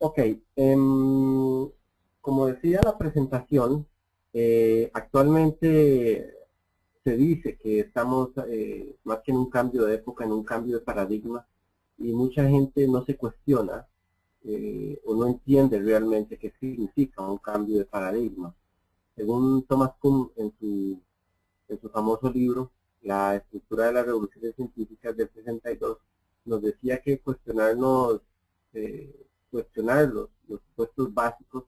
Ok, como decía la presentación, actualmente se dice que estamos más que en un cambio de época, en un cambio de paradigma, y mucha gente no se cuestiona o no entiende realmente qué significa un cambio de paradigma. Según Thomas Kuhn en su famoso libro, La estructura de las revoluciones científicas del 62, nos decía que cuestionar los supuestos básicos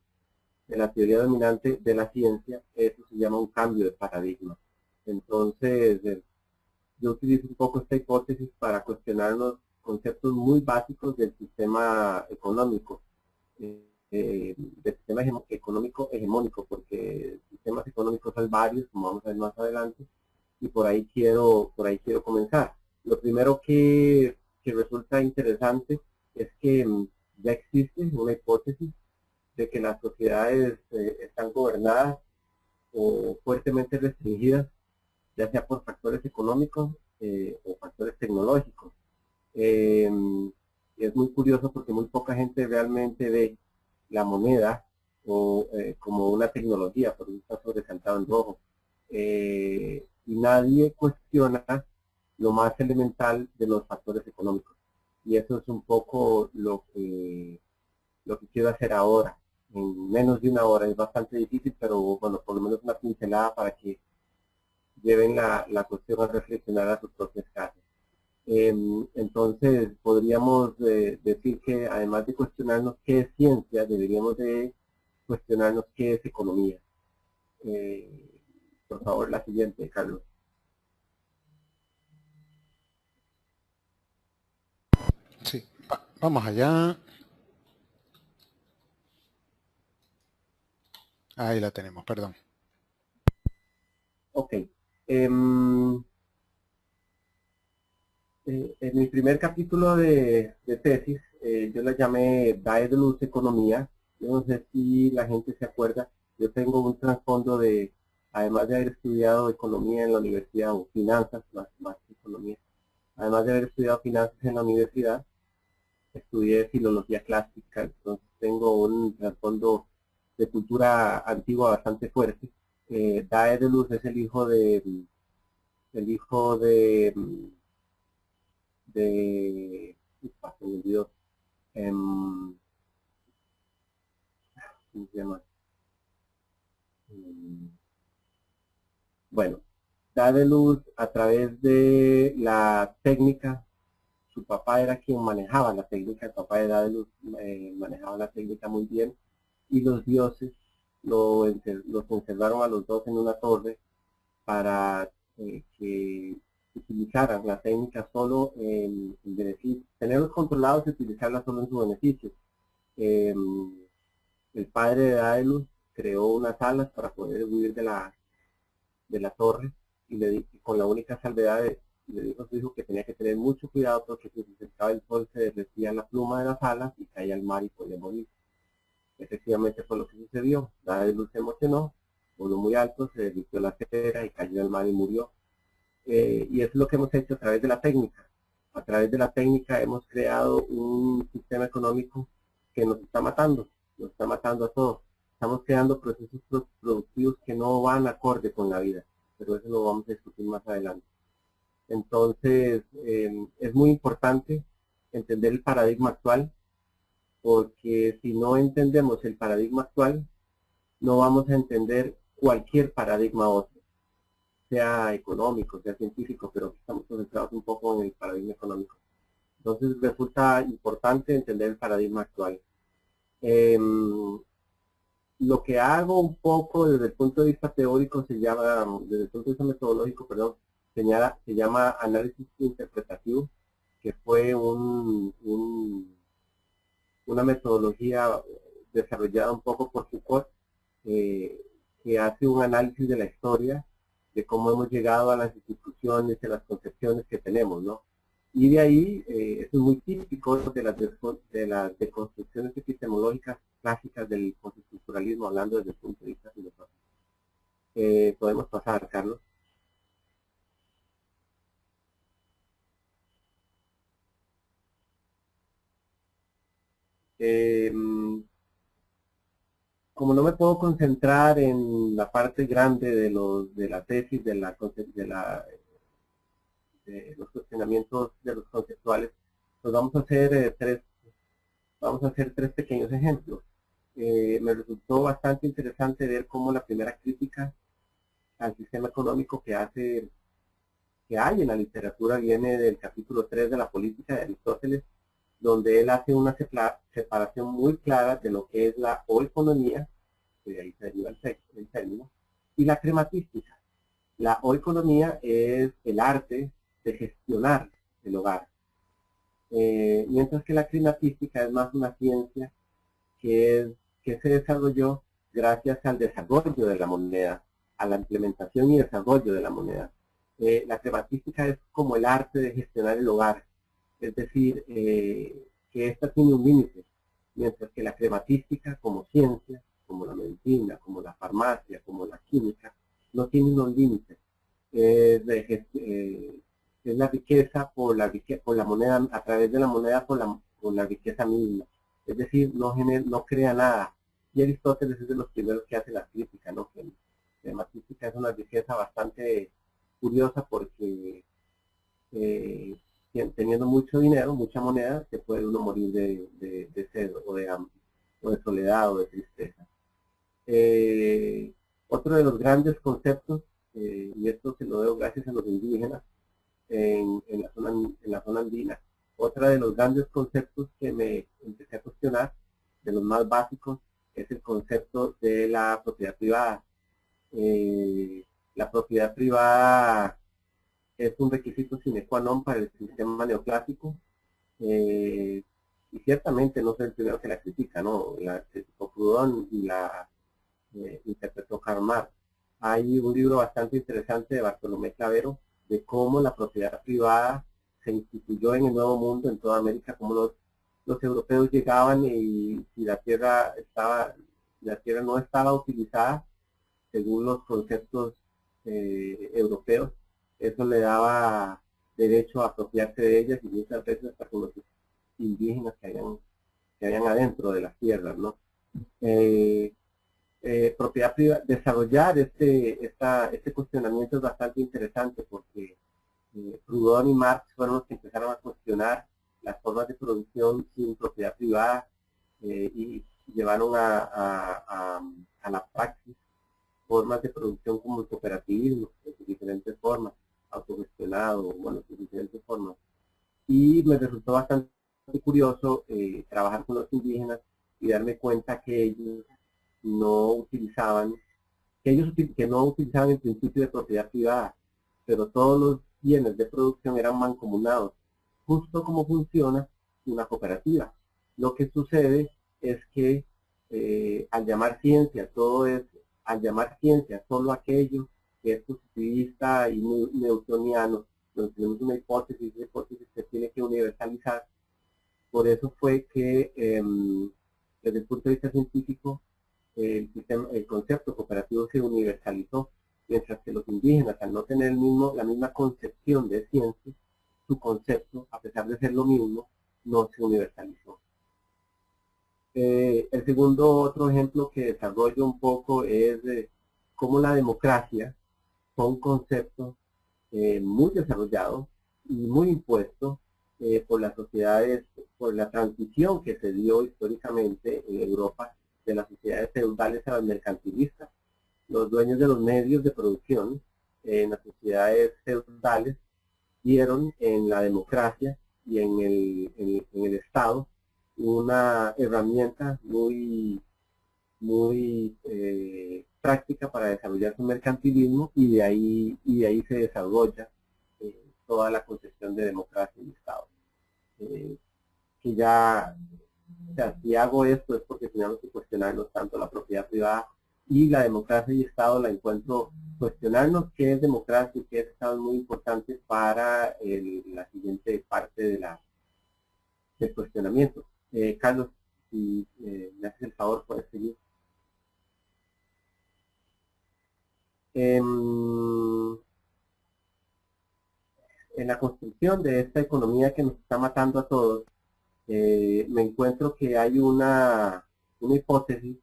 de la teoría dominante de la ciencia, eso se llama un cambio de paradigma. Entonces, yo utilizo un poco esta hipótesis para cuestionar los conceptos muy básicos del sistema económico, del sistema económico hegemónico, porque sistemas económicos hay varios, como vamos a ver más adelante, y por ahí quiero comenzar. Lo primero que resulta interesante es que ya existe una hipótesis de que las sociedades están gobernadas o fuertemente restringidas, ya sea por factores económicos o factores tecnológicos. Eh, es muy curioso porque muy poca gente realmente ve la moneda como una tecnología, por eso está sobresaltado en rojo. Y nadie cuestiona lo más elemental de los factores económicos. Y eso es un poco lo que quiero hacer ahora, en menos de una hora. Es bastante difícil, pero bueno, por lo menos una pincelada para que lleven la cuestión a reflexionar a sus propias casas. Entonces, podríamos decir que además de cuestionarnos qué es ciencia, deberíamos de cuestionarnos qué es economía. Eh, por favor, la siguiente, Carlos. Sí, vamos allá. Ahí la tenemos, perdón. Ok. En mi primer capítulo de tesis, yo la llamé DAE de Luz Economía. Yo no sé si la gente se acuerda, yo tengo un trasfondo además de haber estudiado economía en la universidad, o finanzas, más que economía, además de haber estudiado finanzas en la universidad, estudié filología clásica, entonces tengo un trasfondo de cultura antigua bastante fuerte. Daedalus es el hijo de, se me olvidó, ¿cómo se llama? Em, bueno, Daedalus a través de la técnica, su papá era quien manejaba la técnica, el papá de Daedalus manejaba la técnica muy bien, y los dioses los encerraron a los dos en una torre para que utilizaran la técnica solo en beneficio, tenerlos controlados y utilizarla solo en su beneficio. Eh, el padre de Daedalus creó unas alas para poder huir de la torre y con la única salvedad le dijo a su hijo que tenía que tener mucho cuidado porque si se acercaba el sol se derretía la pluma de las alas y caía al mar y podía morir. Efectivamente fue lo que sucedió. Daedalus se emocionó, voló muy alto, se derritió la cera y cayó al mar y murió. Y eso es lo que hemos hecho a través de la técnica. A través de la técnica hemos creado un sistema económico que nos está matando a todos. Estamos creando procesos productivos que no van acorde con la vida, pero eso lo vamos a discutir más adelante. Entonces, es muy importante entender el paradigma actual, porque si no entendemos el paradigma actual, no vamos a entender cualquier paradigma otro, sea económico, sea científico, pero estamos concentrados un poco en el paradigma económico. Entonces resulta importante entender el paradigma actual. Eh, lo que hago un poco desde el punto de vista teórico desde el punto de vista metodológico, perdón, se llama análisis interpretativo, que fue una metodología desarrollada un poco por Foucault, eh, que hace un análisis de la historia, de cómo hemos llegado a las instituciones, a las concepciones que tenemos, ¿no? Y de ahí, eso es muy típico de las deconstrucciones epistemológicas clásicas del postestructuralismo, hablando desde el punto de vista filosófico. Podemos pasar, Carlos. como no me puedo concentrar en la parte grande de la tesis, de los cuestionamientos de los conceptuales, pues vamos a hacer tres pequeños ejemplos. Me resultó bastante interesante ver cómo la primera crítica al sistema económico que hay en la literatura viene del capítulo 3 de la política de Aristóteles, donde él hace una separación muy clara de lo que es la oeconomía, que de ahí se deriva el término, y la crematística. La oeconomía es el arte de gestionar el hogar, mientras que la crematística es más una ciencia que se desarrolló gracias al desarrollo de la moneda, a la implementación y desarrollo de la moneda. La crematística es como el arte de gestionar el hogar, es decir, que esta tiene un límite, mientras que la crematística como ciencia, como la medicina, como la farmacia, como la química, no tiene unos límites. Es la riqueza por la moneda, a través de la moneda por la riqueza misma. Es decir, no crea nada. Y Aristóteles es de los primeros que hace la crítica, ¿no? Que la crematística es una riqueza bastante curiosa porque teniendo mucho dinero, mucha moneda, se puede uno morir de sed o de hambre, o de soledad o de tristeza. Otro de los grandes conceptos, y esto se lo debo gracias a los indígenas en la zona andina, otro de los grandes conceptos que me empecé a cuestionar, de los más básicos, es el concepto de la propiedad privada. La propiedad privada es un requisito sine qua non para el sistema neoclásico, y ciertamente no soy el primero que la critica, ¿no? La criticó Proudhon y la interpretó Karl Marx. Hay un libro bastante interesante de Bartolomé Clavero de cómo la propiedad privada se instituyó en el Nuevo Mundo, en toda América, cómo los europeos llegaban y la tierra no estaba utilizada según los conceptos europeos, eso le daba derecho a apropiarse de ellas y muchas veces hasta con los indígenas que habían adentro de las tierras, ¿no? Propiedad privada, desarrollar este cuestionamiento es bastante interesante porque Proudhon y Marx fueron los que empezaron a cuestionar las formas de producción sin propiedad privada y llevaron a la praxis formas de producción como el cooperativismo, de diferentes formas, autogestionado, bueno, de diferentes formas. Y me resultó bastante curioso trabajar con los indígenas y darme cuenta que ellos no utilizaban, que no utilizaban el principio de propiedad privada, pero todos los bienes de producción eran mancomunados, justo como funciona una cooperativa. Lo que sucede es que al llamar ciencia solo aquello que es positivista y newtoniano, donde tenemos una hipótesis que tiene que universalizar. Por eso fue que desde el punto de vista científico el concepto cooperativo se universalizó, mientras que los indígenas, al no tener la misma concepción de ciencia, su concepto, a pesar de ser lo mismo, no se universalizó. El segundo otro ejemplo que desarrollo un poco es cómo la democracia fue un concepto muy desarrollado y muy impuesto por las sociedades, por la transición que se dio históricamente en Europa de las sociedades feudales a las mercantilistas. Los dueños de los medios de producción en las sociedades feudales vieron en la democracia y en el Estado una herramienta muy práctica para desarrollar su mercantilismo y de ahí se desarrolla toda la concepción de democracia y Estado. Que ya, o sea, si hago esto es porque tenemos que cuestionarnos tanto la propiedad privada y la democracia y Estado. La encuentro, cuestionarnos qué es democracia y qué es Estado es muy importante para la siguiente parte del cuestionamiento. Carlos, si me haces el favor, puedes seguir. En la construcción de esta economía que nos está matando a todos, me encuentro que hay una hipótesis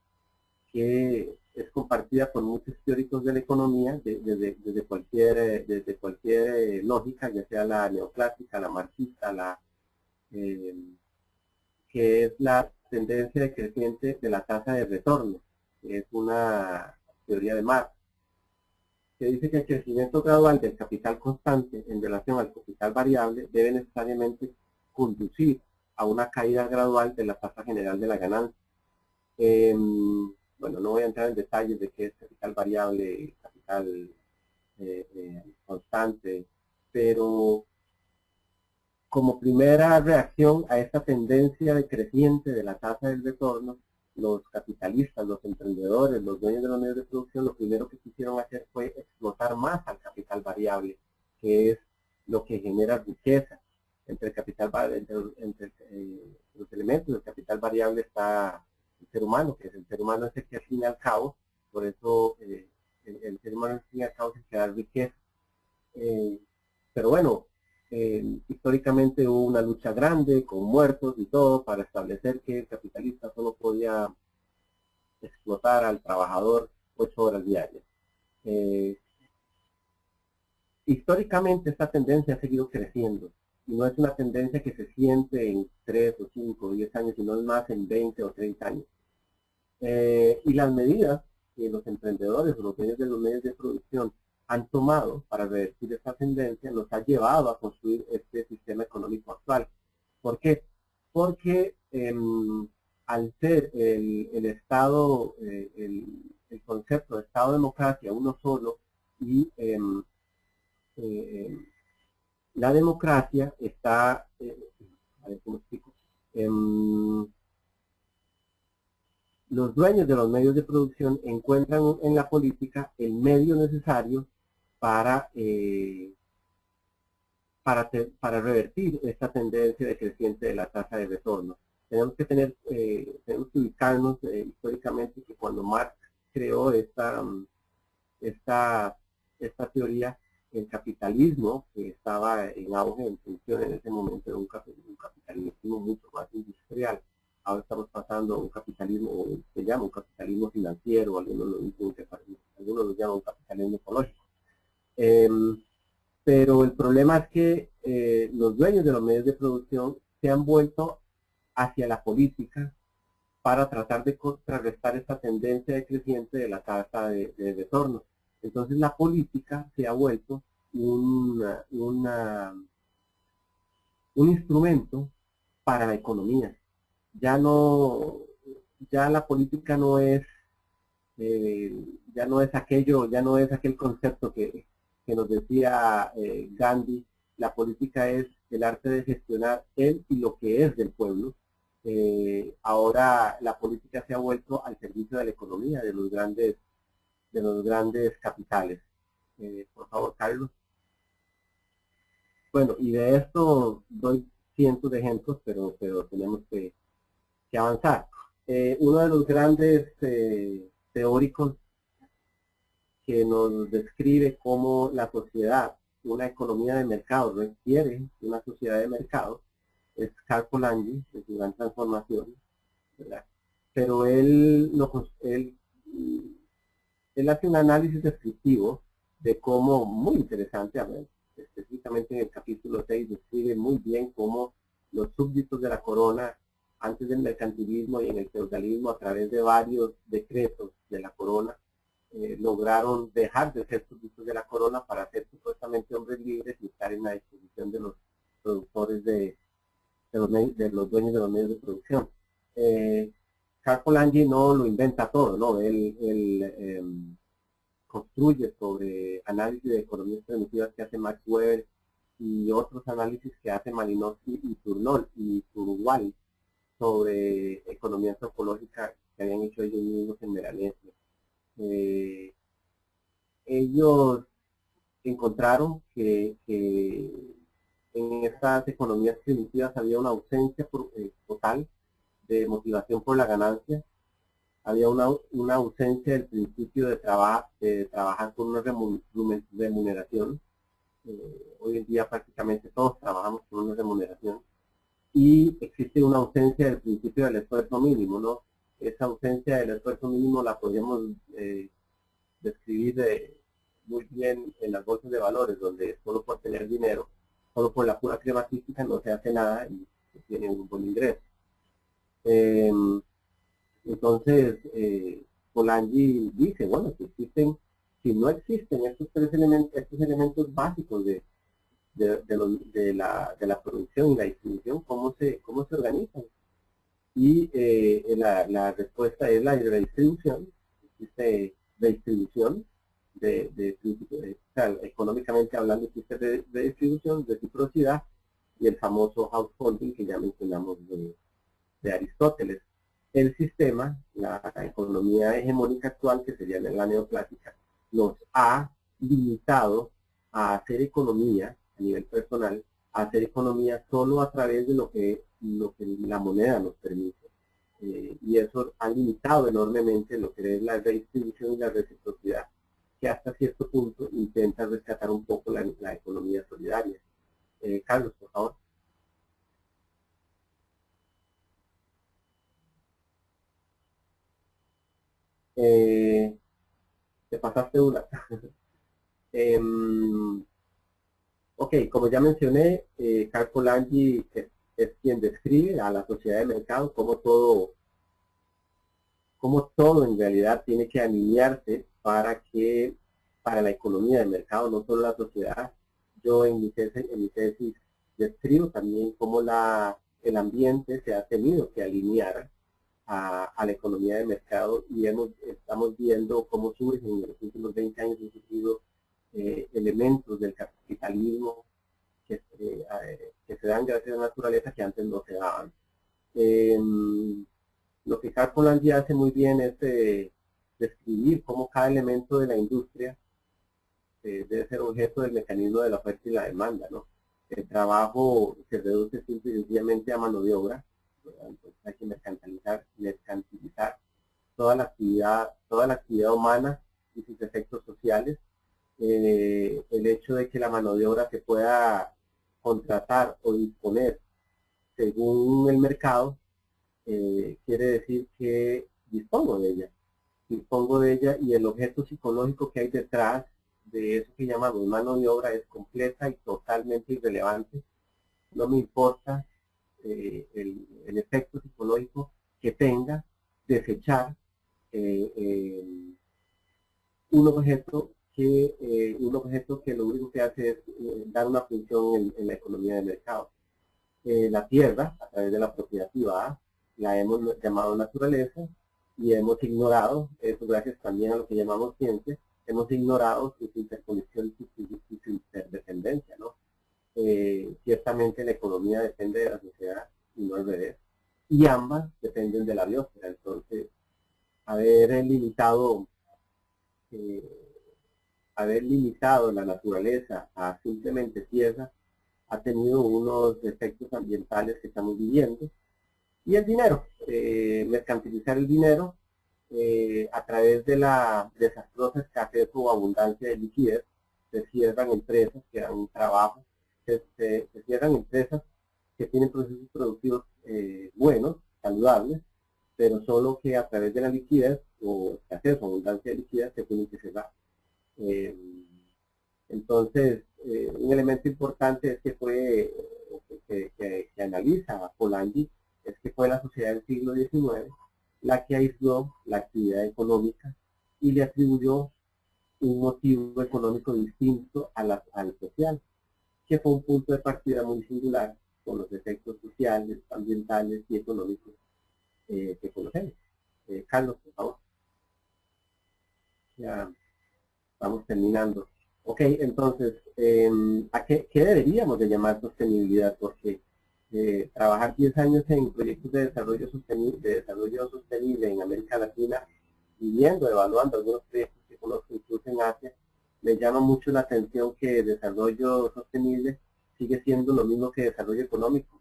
que es compartida por muchos teóricos de la economía desde cualquier lógica, ya sea la neoclásica, la marxista, eh, que es la tendencia decreciente de la tasa de retorno, que es una teoría de Marx, que dice que el crecimiento gradual del capital constante en relación al capital variable debe necesariamente conducir a una caída gradual de la tasa general de la ganancia. Bueno, no voy a entrar en detalles de qué es capital variable, capital constante, pero como primera reacción a esta tendencia decreciente de la tasa del retorno, los capitalistas, los emprendedores, los dueños de los medios de producción, lo primero que quisieron hacer fue explotar más al capital variable, que es lo que genera riqueza. Entre el capital, entre los elementos del capital variable está el ser humano, que es el ser humano es el que al fin y al cabo, por eso el ser humano al fin y al cabo es el que da riqueza. Pero bueno, históricamente hubo una lucha grande con muertos y todo para establecer que el capitalista solo podía explotar al trabajador 8 horas diarias. Históricamente esta tendencia ha seguido creciendo y no es una tendencia que se siente en 3 o 5 o 10 años, sino es más en 20 o 30 años. Y las medidas que los emprendedores o los dueños de los medios de producción han tomado para revertir esta tendencia nos ha llevado a construir este sistema económico actual. ¿Por qué? Porque al ser el Estado, el concepto de Estado-democracia uno solo y la democracia está, a ver cómo explico, los dueños de los medios de producción encuentran en la política el medio necesario para revertir esta tendencia decreciente de la tasa de retorno. Tenemos que ubicarnos históricamente que cuando Marx creó esta teoría, el capitalismo que estaba en auge, en función en ese momento, era un capitalismo mucho más industrial. Ahora estamos pasando a un capitalismo, se llama un capitalismo financiero, algunos lo llaman un capitalismo ecológico. Pero el problema es que los dueños de los medios de producción se han vuelto hacia la política para tratar de contrarrestar esta tendencia decreciente de la tasa de retorno. Entonces la política se ha vuelto un instrumento para la economía. Ya la política ya no es aquel concepto que nos decía Gandhi. La política es el arte de gestionar el y lo que es del pueblo. Ahora la política se ha vuelto al servicio de la economía, de los grandes capitales. Por favor, Carlos. Bueno, y de esto doy cientos de ejemplos, pero tenemos que avanzar. Uno de los grandes teóricos que nos describe cómo la sociedad, una economía de mercado, requiere una sociedad de mercado, es Karl Polanyi, de su gran transformación, ¿verdad? Pero él hace un análisis descriptivo de cómo, muy interesante, a ver, específicamente en el capítulo 6, describe muy bien cómo los súbditos de la corona, antes del mercantilismo y en el feudalismo, a través de varios decretos de la corona, lograron dejar de ser súbditos de la corona para ser supuestamente hombres libres y estar en la disposición de los productores de los dueños de los medios de producción. Karl Polanyi no lo inventa todo, ¿no? Él construye sobre análisis de economías primitivas que hace Max Weber y otros análisis que hace Malinowski y Turwal sobre economía antropológica que habían hecho ellos mismos en Melanesia. Ellos encontraron que en estas economías primitivas había una ausencia total de motivación por la ganancia, había una ausencia del principio de trabajar con una remuneración. Hoy en día prácticamente todos trabajamos con una remuneración, y existe una ausencia del principio del esfuerzo mínimo, ¿no? esa ausencia del esfuerzo mínimo la podemos describir muy bien en las bolsas de valores, donde solo por tener dinero, solo por la pura crematística no se hace nada y se tiene un buen ingreso. Entonces, Polanyi dice, bueno, si no existen estos elementos básicos de la producción y la distribución, ¿cómo se organizan? Y la respuesta es la redistribución. Existe redistribución o sea, económicamente hablando, existe redistribución, reciprocidad y el famoso householding que ya mencionamos de Aristóteles. El sistema, la economía hegemónica actual, que sería la neoclásica, nos ha limitado a hacer economía a nivel personal, a hacer economía solo a través de lo que la moneda nos permite. Y eso ha limitado enormemente lo que es la redistribución y la reciprocidad, que hasta cierto punto intenta rescatar un poco la economía solidaria. Carlos, por favor. Te pasaste una. Ok, como ya mencioné, Karl Polanyi es quien describe a la sociedad de mercado como todo en realidad tiene que alinearse para la economía de mercado, no solo la sociedad. Yo en mi tesis describo también cómo el ambiente se ha tenido que alinear a la economía de mercado y estamos viendo cómo surgen en los últimos 20 años han surgido elementos del capitalismo que se dan gracias a la naturaleza que antes no se daban. Lo que Karl Polanyi hace muy bien es describir cómo cada elemento de la industria debe ser objeto del mecanismo de la oferta y la demanda, ¿no? El trabajo se reduce simple y sencillamente a mano de obra, ¿verdad? Entonces hay que mercantilizar toda la actividad humana y sus efectos sociales. El hecho de que la mano de obra se pueda contratar o disponer según el mercado, quiere decir que dispongo de ella y el objeto psicológico que hay detrás de eso que llamamos mano de obra es completa y totalmente irrelevante. No me importa el efecto psicológico que tenga desechar un objeto que lo único que hace es dar una función en la economía de mercado. La tierra, a través de la propiedad privada, la hemos llamado naturaleza y hemos ignorado, eso gracias también a lo que llamamos ciencia, hemos ignorado su interconexión y su interdependencia, ¿no? Ciertamente la economía depende de la sociedad y no al revés, y ambas dependen de la biosfera. Entonces, haber limitado la naturaleza a simplemente tierra ha tenido unos efectos ambientales que estamos viviendo. Y el dinero, mercantilizar el dinero a través de la desastrosa escasez o abundancia de liquidez. Se cierran empresas que dan trabajo, se cierran empresas que tienen procesos productivos buenos, saludables, pero solo que a través de la liquidez o escasez o abundancia de liquidez se tienen que cerrar. Entonces, un elemento importante es que analiza Polanyi es que fue la sociedad del siglo XIX la que aisló la actividad económica y le atribuyó un motivo económico distinto al social, que fue un punto de partida muy singular con los efectos sociales, ambientales y económicos que conocemos. Carlos, por favor. Ya vamos terminando. Ok, entonces, ¿a qué deberíamos de llamar sostenibilidad? Porque trabajar 10 años en proyectos de desarrollo sostenible en América Latina, evaluando algunos proyectos que conozco incluso en Asia, me llama mucho la atención que desarrollo sostenible sigue siendo lo mismo que desarrollo económico,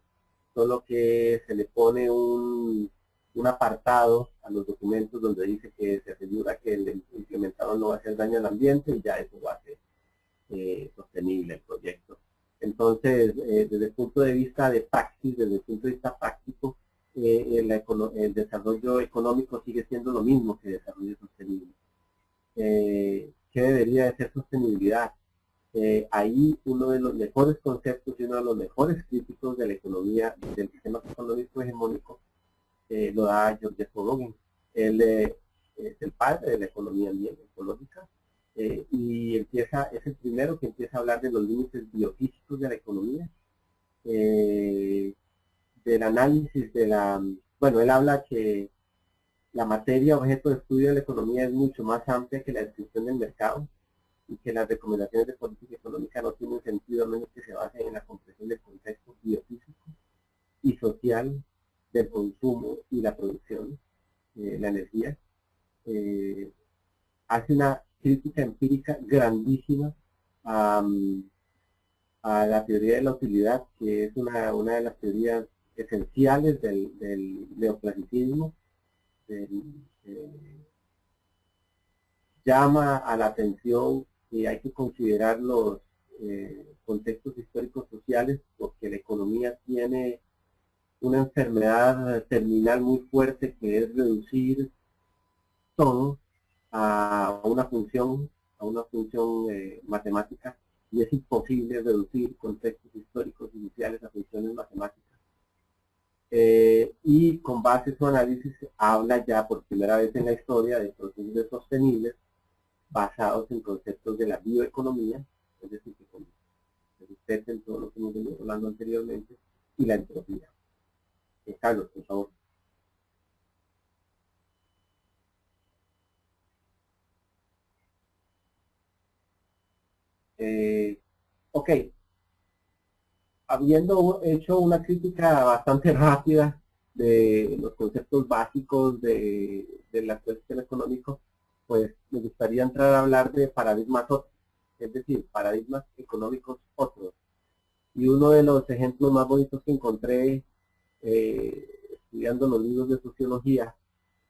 solo que se le pone un apartado a los documentos donde dice que se asegura que el implementador no va a hacer daño al ambiente y ya eso va a ser sostenible el proyecto. Entonces, desde el punto de vista de praxis, desde el punto de vista práctico, el desarrollo económico sigue siendo lo mismo que desarrollo sostenible. ¿Qué debería de ser sostenibilidad? Ahí uno de los mejores conceptos y uno de los mejores críticos de la economía, del sistema económico hegemónico, lo da George Rogin. Él es el padre de la economía ecológica y es el primero que empieza a hablar de los límites biofísicos de la economía, del análisis de bueno, él habla que la materia objeto de estudio de la economía es mucho más amplia que la descripción del mercado y que las recomendaciones de política económica no tienen sentido a menos que se basen en la comprensión del contexto biofísico y social del consumo y la producción, la energía. Hace una crítica empírica grandísima a la teoría de la utilidad, que es una de las teorías esenciales del neoclasicismo. Llama a la atención que hay que considerar los contextos históricos sociales porque la economía tiene una enfermedad terminal muy fuerte que es reducir todo a una función matemática, y es imposible reducir contextos históricos y sociales a funciones matemáticas. Y con base en su análisis habla ya por primera vez en la historia de procesos sostenibles basados en conceptos de la bioeconomía, es decir, que respeten todo lo que hemos venido hablando anteriormente, y la entropía. Carlos, por favor. Ok, habiendo hecho una crítica bastante rápida de los conceptos básicos del actual sistema económico, pues me gustaría entrar a hablar de paradigmas otros, es decir, paradigmas económicos otros. Y uno de los ejemplos más bonitos que encontré estudiando los libros de sociología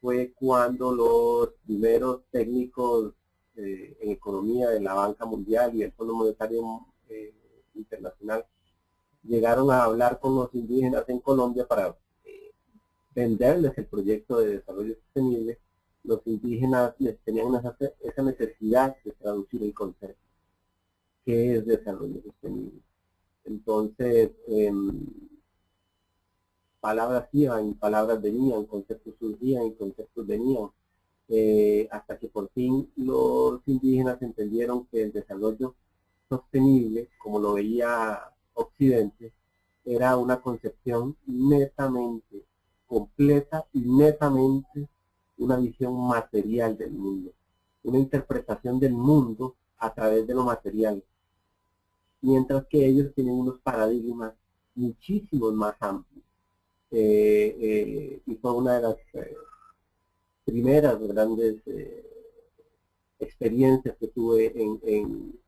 fue cuando los primeros técnicos en economía de la Banca Mundial y el Fondo Monetario Internacional llegaron a hablar con los indígenas en Colombia para venderles el proyecto de desarrollo sostenible. Los indígenas tenían esa necesidad de traducir el concepto. ¿Qué es desarrollo sostenible? Entonces, palabras iban, palabras venían, conceptos surgían y conceptos venían, hasta que por fin los indígenas entendieron que el desarrollo sostenible, como lo veía Occidente, era una concepción netamente completa y netamente una visión material del mundo, una interpretación del mundo a través de lo material, mientras que ellos tienen unos paradigmas muchísimos más amplios. Y fue una de las primeras grandes experiencias que tuve en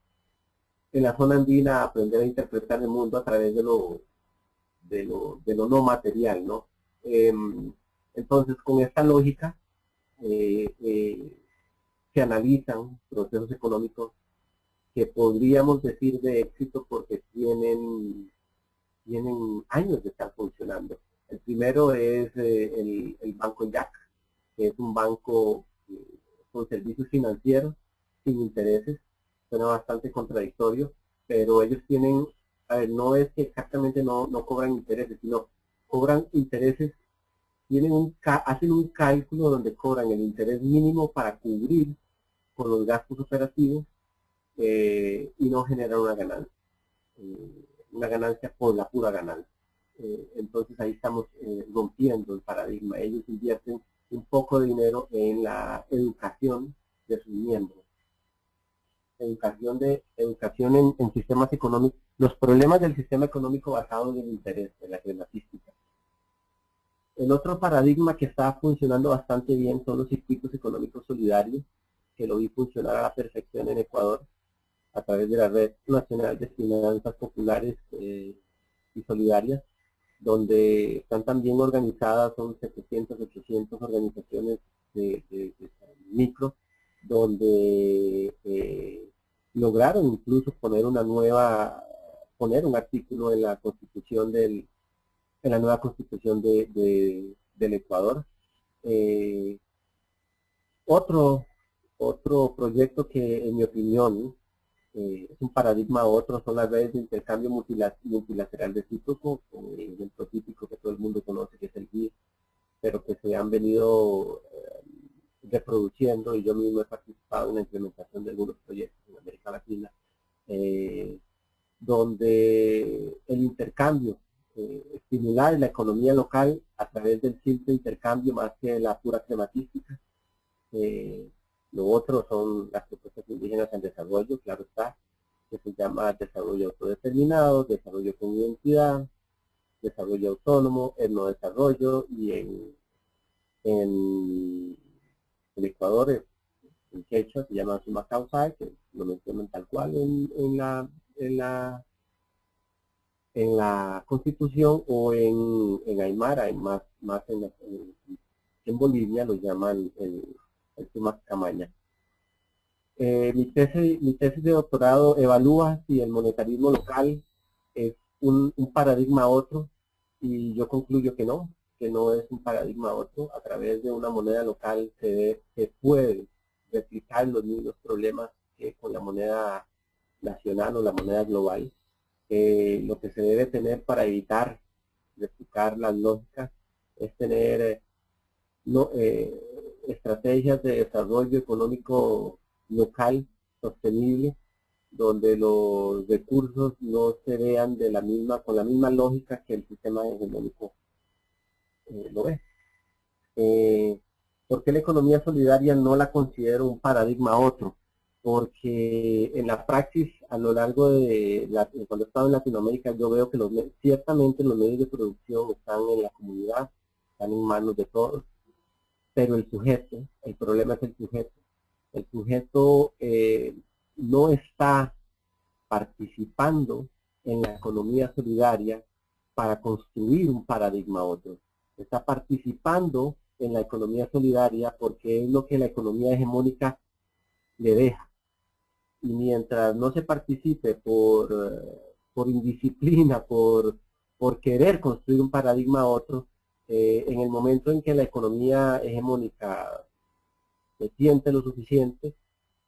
la zona andina, aprender a interpretar el mundo a través de lo no material, ¿no? Entonces, con esta lógica, se analizan procesos económicos que podríamos decir de éxito porque tienen años de estar funcionando. El primero es el Banco Jack, que es un banco con servicios financieros sin intereses. Suena bastante contradictorio, pero ellos tienen, a ver, no es que exactamente no cobran intereses, sino cobran intereses, hacen un cálculo donde cobran el interés mínimo para cubrir con los gastos operativos y no generan una ganancia por la pura ganancia. Entonces ahí estamos rompiendo el paradigma. Ellos invierten un poco de dinero en la educación de sus miembros. Educación en sistemas económicos, los problemas del sistema económico basado en el interés, en la crematística. El otro paradigma que está funcionando bastante bien son los circuitos económicos solidarios, que lo vi funcionar a la perfección en Ecuador, a través de la Red Nacional de Finanzas Populares y Solidarias, donde están también organizadas, son 700, 800 organizaciones de micro, donde lograron incluso poner un artículo en la Constitución del en la nueva constitución del Ecuador. Otro proyecto que, en mi opinión, es un paradigma otro, son las redes de intercambio multilateral recíproco, el ejemplo típico que todo el mundo conoce, que es el BID, pero que se han venido reproduciendo, y yo mismo he participado en la implementación de algunos proyectos en América Latina, donde el intercambio, estimular la economía local a través del simple intercambio más que la pura crematística. Lo otro son las propuestas indígenas en desarrollo, claro está, que se llama desarrollo autodeterminado, desarrollo con identidad, desarrollo autónomo, etnodesarrollo, y en Ecuador, en quechua, se llama Sumacausae, que lo mencionan tal cual en la Constitución, o en Aymara, más en Bolivia lo llaman el Sumac Camaña. Mi tesis de doctorado evalúa si el monetarismo local es un paradigma otro, y yo concluyo que no es un paradigma otro. A través de una moneda local se puede replicar los mismos problemas que con la moneda nacional o la moneda global. Lo que se debe tener para evitar replicar las lógicas es tener estrategias de desarrollo económico local sostenible, donde los recursos no se vean con la misma lógica que el sistema hegemónico lo es. ¿Por qué la economía solidaria no la considero un paradigma otro? Porque en la praxis, a lo largo cuando he estado en Latinoamérica, yo veo que ciertamente los medios de producción están en la comunidad, están en manos de todos, pero el problema es el sujeto. El sujeto no está participando en la economía solidaria para construir un paradigma otro. Está participando en la economía solidaria porque es lo que la economía hegemónica le deja. Y mientras no se participe por indisciplina, por querer construir un paradigma otro, en el momento en que la economía hegemónica se siente lo suficiente,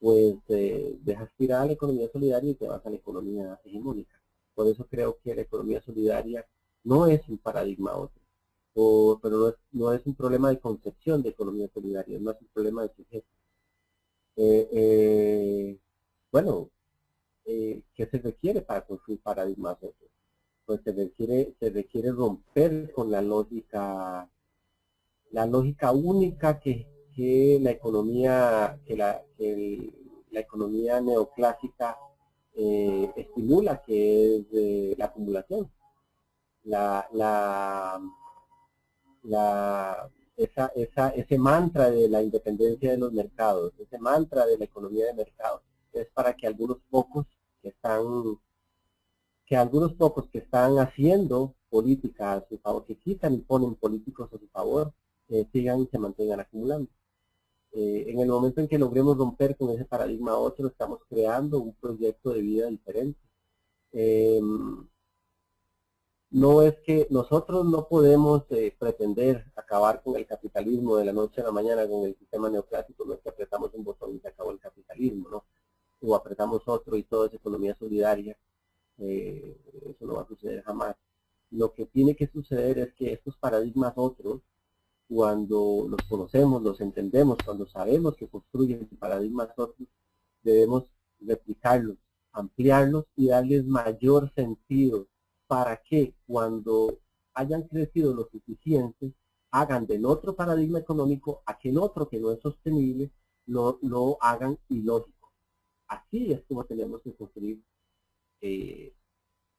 pues dejas tirar la economía solidaria y te vas a la economía hegemónica. Por eso creo que la economía solidaria no es un paradigma otro, pero no es un problema de concepción de economía solidaria, no es un problema de sujeto. Bueno, ¿qué se requiere para construir paradigmas otros? Pues se requiere romper con la lógica única que la economía neoclásica estimula, que es la acumulación. Ese mantra de la independencia de los mercados, ese mantra de la economía de mercado, es para que algunos pocos que están haciendo política a su favor, que quitan y ponen políticos a su favor, sigan y se mantengan acumulando. En el momento en que logremos romper con ese paradigma otro, estamos creando un proyecto de vida diferente. No es que nosotros no podemos pretender acabar con el capitalismo de la noche a la mañana con el sistema neoclásico, no es que apretamos un botón y se acabó el capitalismo, ¿no? O apretamos otro y todo es economía solidaria. Eso no va a suceder jamás. Lo que tiene que suceder es que estos paradigmas otros, cuando los conocemos, los entendemos, cuando sabemos que construyen paradigmas otros, debemos replicarlos, ampliarlos y darles mayor sentido para que cuando hayan crecido lo suficiente, hagan del otro paradigma económico aquel otro que no es sostenible, lo hagan ilógico. Así es como tenemos que construir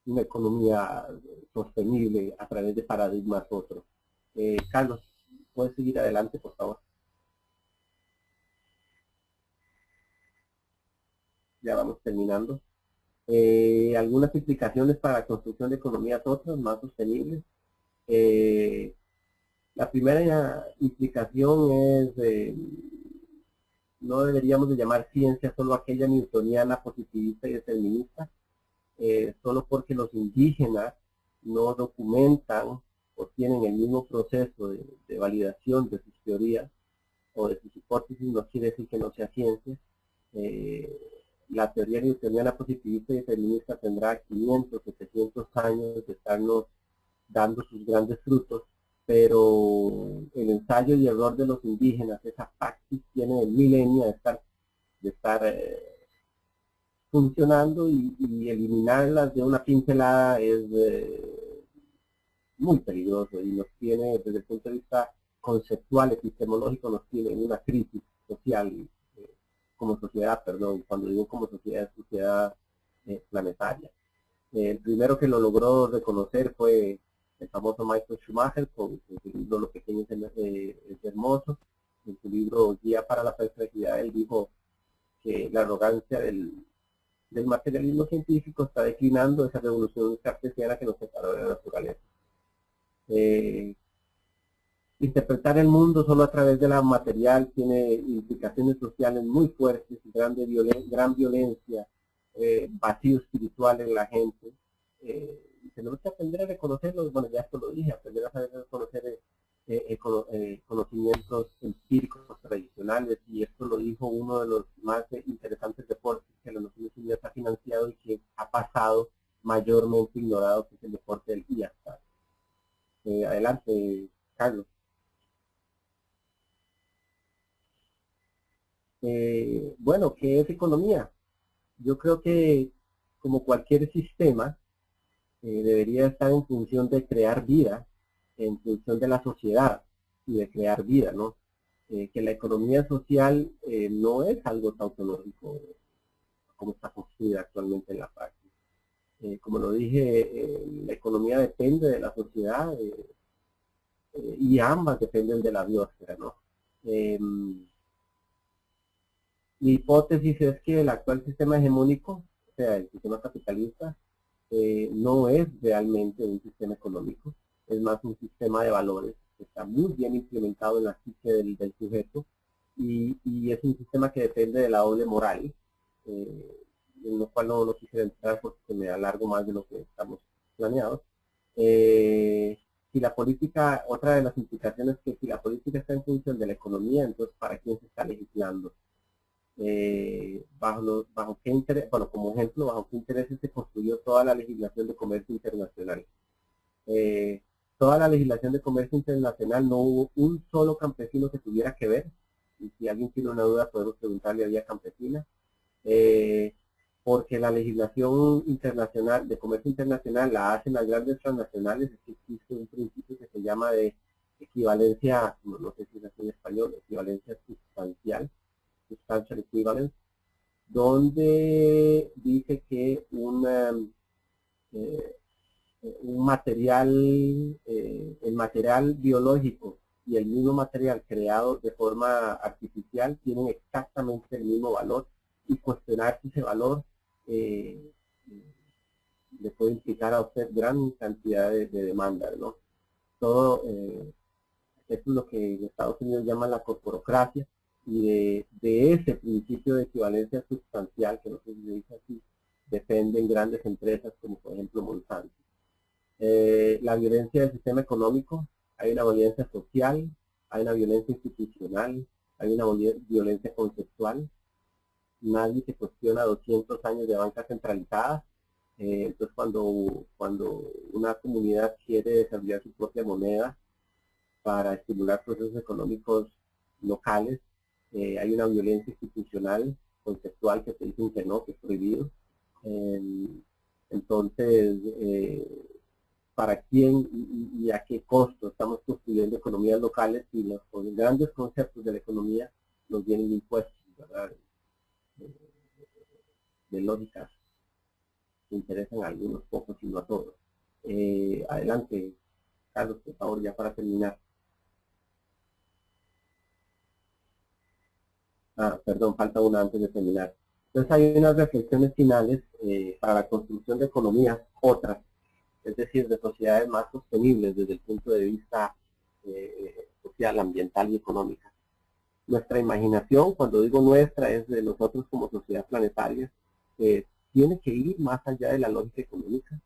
una economía sostenible a través de paradigmas otros. Carlos, ¿puedes seguir adelante, por favor? Ya vamos terminando. Algunas implicaciones para la construcción de economías otras más sostenibles. La primera implicación es no deberíamos de llamar ciencia solo aquella newtoniana, positivista y determinista, solo porque los indígenas no documentan o tienen el mismo proceso de validación de sus teorías o de sus hipótesis, no quiere decir que no sea ciencia. La teoría newtoniana positivista y determinista tendrá 500, 700 años de estarnos dando sus grandes frutos, pero el ensayo y error de los indígenas, esa praxis tiene milenios de estar funcionando y eliminarlas de una pincelada es muy peligroso y nos tiene, desde el punto de vista conceptual, epistemológico, nos tiene en una crisis social, como sociedad, perdón, cuando digo como sociedad, es sociedad planetaria. El primero que lo logró reconocer fue el famoso Michael Schumacher con su libro Lo pequeño es hermoso. En su libro Guía para la Perplejidad, él dijo que la arrogancia del materialismo científico está declinando esa revolución cartesiana que nos separó de la naturaleza. Interpretar el mundo solo a través de la material tiene implicaciones sociales muy fuertes, gran violencia, vacío espiritual en la gente. Tenemos que aprender a reconocerlos, bueno, ya esto lo dije, aprender a saber reconocer conocimientos empíricos tradicionales, y esto lo dijo uno de los más interesantes deportes que la Naciones Unidas ha financiado y que ha pasado mayormente ignorado, que es el deporte del IASA. Adelante, Carlos. Bueno, ¿qué es economía? Yo creo que, como cualquier sistema, debería estar en función de crear vida, en función de la sociedad y de crear vida, ¿no? Que la economía social no es algo tautológico como está construida actualmente en la práctica. Como lo dije, la economía depende de la sociedad y ambas dependen de la biosfera, ¿no? Mi hipótesis es que el actual sistema hegemónico, o sea, el sistema capitalista, no es realmente un sistema económico, es más un sistema de valores que está muy bien implementado en la psique del sujeto, y es un sistema que depende de la doble moral, en lo cual no quisiera entrar porque me alargo más de lo que estamos planeados. Si la política, otra de las implicaciones es que si la política está en función de la economía, entonces ¿para quién se está legislando? Bajo qué interés, bueno, como ejemplo, bajo qué intereses se construyó toda la legislación de comercio internacional. Toda la legislación de comercio internacional, no hubo un solo campesino que tuviera que ver, y si alguien tiene una duda podemos preguntarle a Vía Campesina, porque la legislación internacional de comercio internacional la hacen las grandes transnacionales. Es que existe un principio que se llama de equivalencia, no sé si es así en español, equivalencia sustancial, substantial equivalence, donde dice que un material, el material biológico y el mismo material creado de forma artificial tienen exactamente el mismo valor, y cuestionar si ese valor le puede implicar a usted gran cantidad de demandas, ¿no? Todo eso es lo que en Estados Unidos llaman la corporocracia, y de ese principio de equivalencia sustancial, que no sé si se dice así, dependen grandes empresas como por ejemplo Monsanto. La violencia del sistema económico, hay una violencia social, hay una violencia institucional, hay una violencia conceptual. Nadie se cuestiona 200 años de banca centralizada. Entonces cuando una comunidad quiere desarrollar su propia moneda para estimular procesos económicos locales, hay una violencia institucional, conceptual, que te dicen que no, que es prohibido. Entonces, ¿para quién y a qué costo estamos construyendo economías locales si los grandes conceptos de la economía nos vienen impuestos, ¿verdad? De lógicas que interesan a algunos pocos y no a todos. Adelante, Carlos, por favor, ya para terminar. Perdón, falta una antes de terminar. Entonces hay unas reflexiones finales para la construcción de economías, otras, es decir, de sociedades más sostenibles desde el punto de vista social, ambiental y económica. Nuestra imaginación, cuando digo nuestra, es de nosotros como sociedad planetaria, tiene que ir más allá de la lógica económica.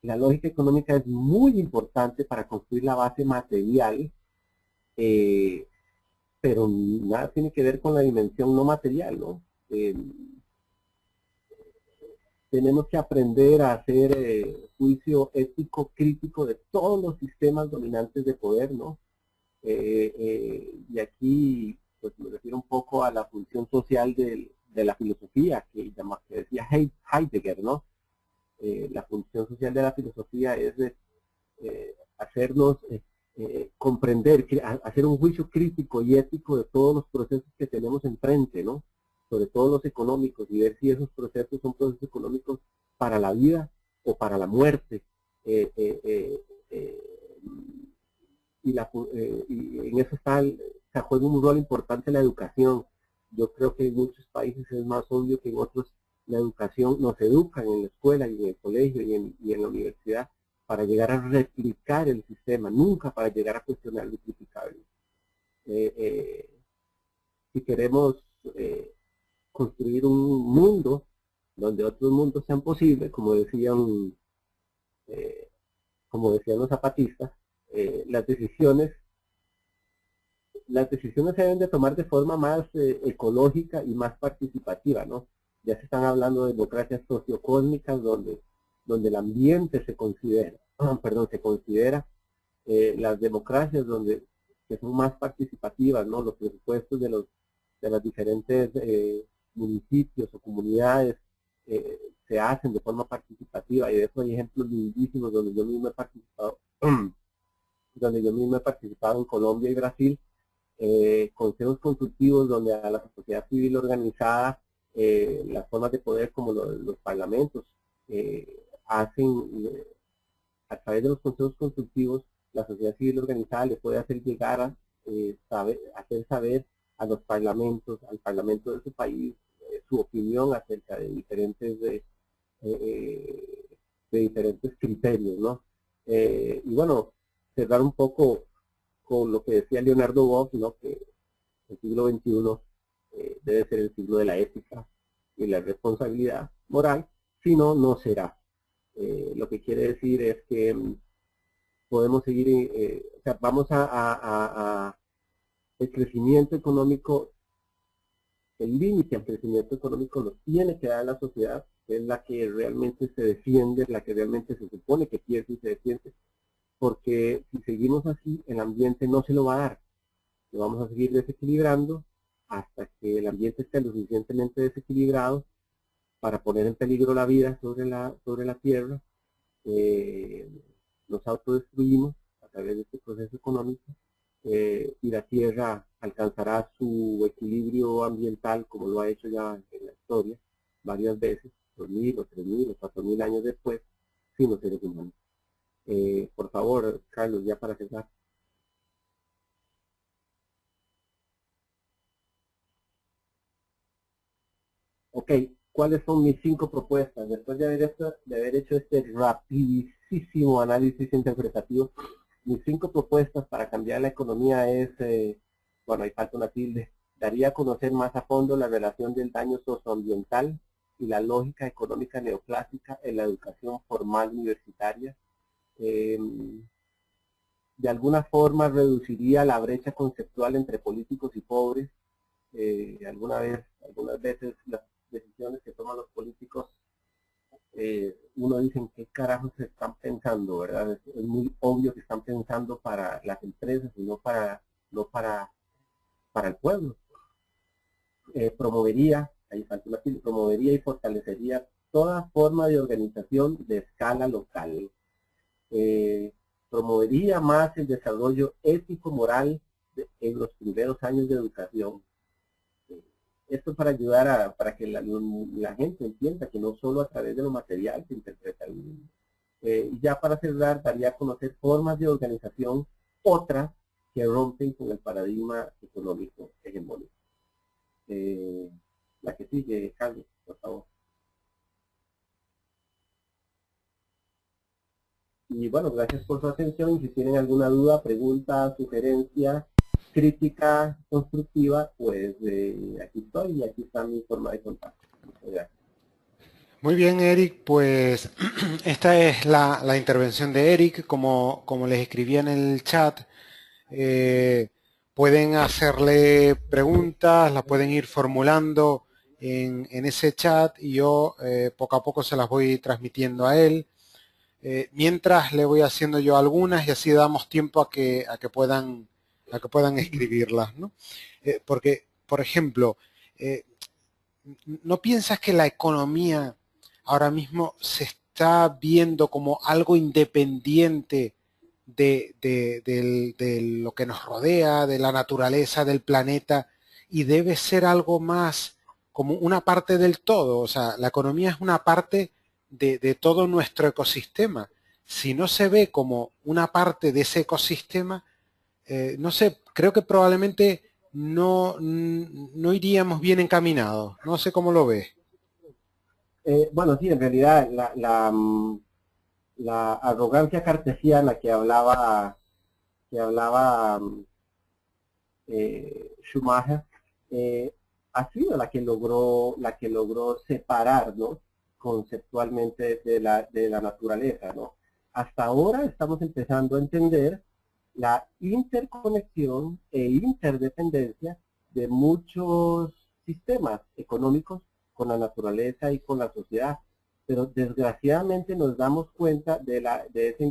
la lógica económica es muy importante para construir la base material, pero nada tiene que ver con la dimensión no material, ¿no? Tenemos que aprender a hacer juicio ético crítico de todos los sistemas dominantes de poder, ¿no? Y aquí pues me refiero un poco a la función social de la filosofía que decía Heidegger, ¿no? La función social de la filosofía es hacernos comprender, hacer un juicio crítico y ético de todos los procesos que tenemos enfrente, ¿no? Sobre todo los económicos, y ver si esos procesos son procesos económicos para la vida o para la muerte. Y en eso se juega un rol importante la educación. Yo creo que en muchos países es más obvio que en otros la educación nos educan en la escuela y en el colegio y en la universidad para llegar a replicar el sistema, nunca para llegar a cuestionar lo criticable. Si queremos construir un mundo donde otros mundos sean posibles, como decían los zapatistas, las decisiones se deben de tomar de forma más ecológica y más participativa, ¿no? Ya se están hablando de democracias sociocósmicas donde el ambiente se considera, las democracias que son más participativas, ¿no? Los presupuestos de las diferentes municipios o comunidades se hacen de forma participativa, y de eso hay ejemplos lindísimos donde yo mismo he participado en Colombia y Brasil, consejos consultivos donde a la sociedad civil organizada, las formas de poder como los parlamentos hacen, a través de los consejos consultivos, la sociedad civil organizada le puede hacer llegar hacer saber a los parlamentos, al parlamento de su país, su opinión acerca de diferentes criterios, ¿no? Y bueno, cerrar un poco con lo que decía Leonardo Boff, ¿no? Que el siglo XXI debe ser el siglo de la ética y la responsabilidad moral, si no, no será. Lo que quiere decir es que podemos seguir, o sea, vamos el crecimiento económico, el límite al crecimiento económico lo tiene que dar la sociedad, que es la que realmente se defiende, la que realmente se supone que piensa y se defiende, porque si seguimos así, el ambiente no se lo va a dar. Lo vamos a seguir desequilibrando hasta que el ambiente esté lo suficientemente desequilibrado para poner en peligro la vida sobre la tierra. Nos autodestruimos a través de este proceso económico, y la tierra alcanzará su equilibrio ambiental como lo ha hecho ya en la historia varias veces, 2000 o 3000 o 4000 años después, sin los seres humanos. Por favor, Carlos, ya para cerrar. Ok, ¿cuáles son mis 5 propuestas? Después de haber hecho este rapidísimo análisis interpretativo, mis 5 propuestas para cambiar la economía es, bueno, ahí falta una tilde, daría a conocer más a fondo la relación del daño socioambiental y la lógica económica neoclásica en la educación formal universitaria. De alguna forma reduciría la brecha conceptual entre políticos y pobres. Algunas veces las decisiones que toman los políticos, uno dice en qué carajos se están pensando, ¿verdad? Es muy obvio que están pensando para las empresas y no para el pueblo. Promovería y fortalecería toda forma de organización de escala local. Promovería más el desarrollo ético-moral en los primeros años de educación. Esto para ayudar para que la gente entienda que no solo a través de lo material se interpreta el mundo. Y ya para cerrar, daría a conocer formas de organización otras que rompen con el paradigma económico hegemónico. La que sigue, Carlos, por favor. Y bueno, gracias por su atención, y si tienen alguna duda, pregunta, sugerencia, crítica constructiva, pues aquí estoy y aquí está mi forma de contacto. Muchas gracias. Muy bien, Eric, pues esta es la intervención de Eric, como les escribía en el chat. eh, Pueden hacerle preguntas, las pueden ir formulando en ese chat y yo poco a poco se las voy transmitiendo a él. Mientras le voy haciendo yo algunas y así damos tiempo a que puedan escribirlas, ¿no? Porque, por ejemplo, eh, ¿no piensas que la economía ahora mismo se está viendo como algo independiente de lo que nos rodea, de la naturaleza, del planeta, y debe ser algo más como una parte del todo? O sea, la economía es una parte de todo nuestro ecosistema. Si no se ve como una parte de ese ecosistema, no sé, creo que probablemente no iríamos bien encaminados. No sé cómo lo ves. Bueno, sí, en realidad la arrogancia cartesiana que hablaba Schumacher, eh, ha sido la que logró separar, ¿no? Conceptualmente de la naturaleza, ¿no? Hasta ahora estamos empezando a entender la interconexión e interdependencia de muchos sistemas económicos con la naturaleza y con la sociedad. Pero desgraciadamente nos damos cuenta de esa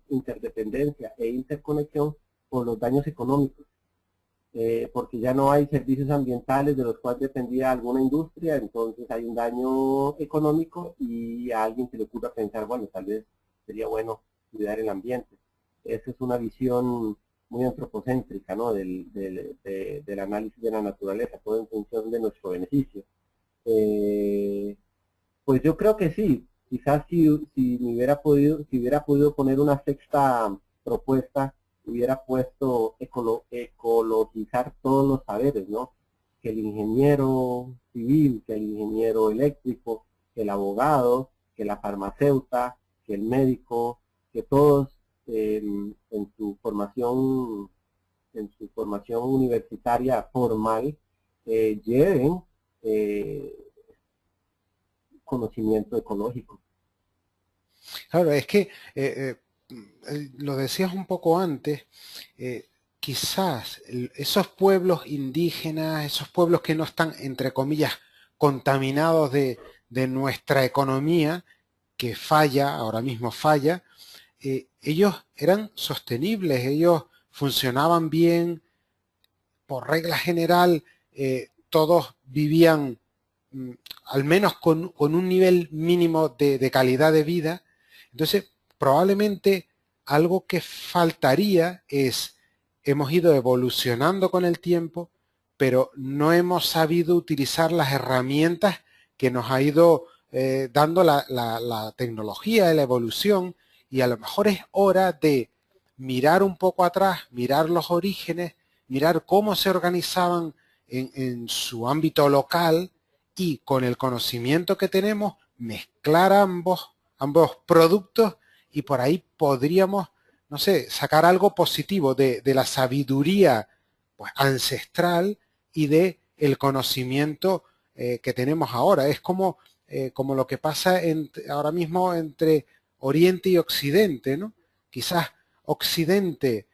interdependencia e interconexión por los daños económicos, porque ya no hay servicios ambientales de los cuales dependía alguna industria, entonces hay un daño económico y a alguien se le ocurre pensar, bueno, tal vez sería bueno cuidar el ambiente. Esa es una visión muy antropocéntrica, ¿no? Del análisis de la naturaleza, todo en función de nuestro beneficio. Eh, pues yo creo que sí, quizás si hubiera podido poner una sexta propuesta, hubiera puesto ecologizar todos los saberes, ¿no? Que el ingeniero civil, que el ingeniero eléctrico, que el abogado, que la farmacéutica, que el médico, que todos en su formación universitaria formal lleven eh, conocimiento ecológico. Claro, es que lo decías un poco antes, eh, quizás esos pueblos indígenas, esos pueblos que no están, entre comillas, contaminados de nuestra economía, que falla, ahora mismo falla, ellos eran sostenibles, ellos funcionaban bien, por regla general, todos vivían mm, al menos con un nivel mínimo de calidad de vida. Entonces, probablemente algo que faltaría es, hemos ido evolucionando con el tiempo, pero no hemos sabido utilizar las herramientas que nos ha ido dando la tecnología, la evolución, y a lo mejor es hora de mirar un poco atrás, mirar los orígenes, mirar cómo se organizaban en su ámbito local y con el conocimiento que tenemos mezclar ambos productos y por ahí podríamos, no sé, sacar algo positivo de la sabiduría pues, ancestral y de el conocimiento que tenemos ahora. Es como lo que pasa ahora mismo entre Oriente y Occidente, ¿no? Quizás Occidente,